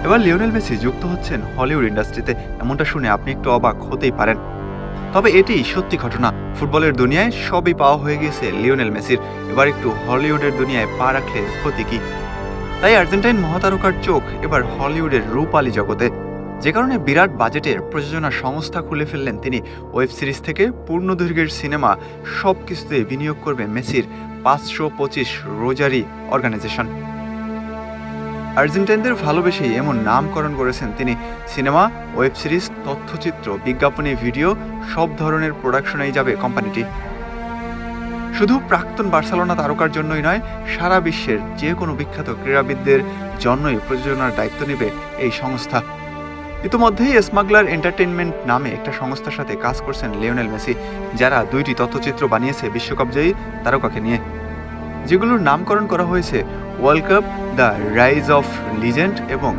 এবার Lionel Messi যুক্ত হচ্ছেন হলিউড ইন্ডাস্ট্রিতে, এমনটা শুনে আপনি একটু অবাক হতেই পারেন। তবে এটি সত্যি ঘটনা। ফুটবলের দুনিয়ায় সবই পাওয়া হয়ে গেছে লিওনেল মেসির, এবার একটু হলিউডের দুনিয়ায় পা রাখলে ক্ষতি কি? তাই আর্জেন্টাইন মহাতারকার চোখ এবার হলিউডের রূপালী জগতে, যে কারণে বিরাট বাজেটের প্রযোজনা সংস্থা খুলে ফেললেন তিনি। ওয়েব সিরিজ থেকে পূর্ণদৈর্ঘ্যের সিনেমা সবকিছুতে বিনিয়োগ করবে মেসির 525 রোজারি অর্গানাইজেশন। আর্জেন্টাইনদের ভালোবেসেই এমন নামকরণ করেছেন তিনি। সিনেমা, ওয়েব সিরিজ, তথ্যচিত্র, বিজ্ঞাপনী, ভিডিও সব ধরনের প্রোডাকশনেই যাবে কোম্পানিটি। শুধু প্রাক্তন বার্সেলোনা তারকার জন্যই নয়, সারা বিশ্বের যে কোনো বিখ্যাত ক্রীড়াবিদদের জন্যই প্রযোজনার দায়িত্ব নেবে এই সংস্থা। ইতিমধ্যেই স্মাগলার এন্টারটেইনমেন্ট নামে একটা সংস্থার সাথে কাজ করছেন লিওনেল মেসি, যারা 2টি তথ্যচিত্র বানিয়েছে বিশ্বকাপজয়ী তারকাকে নিয়ে, যেগুলোর নামকরণ করা হয়েছে world cup, the rise of legend এবং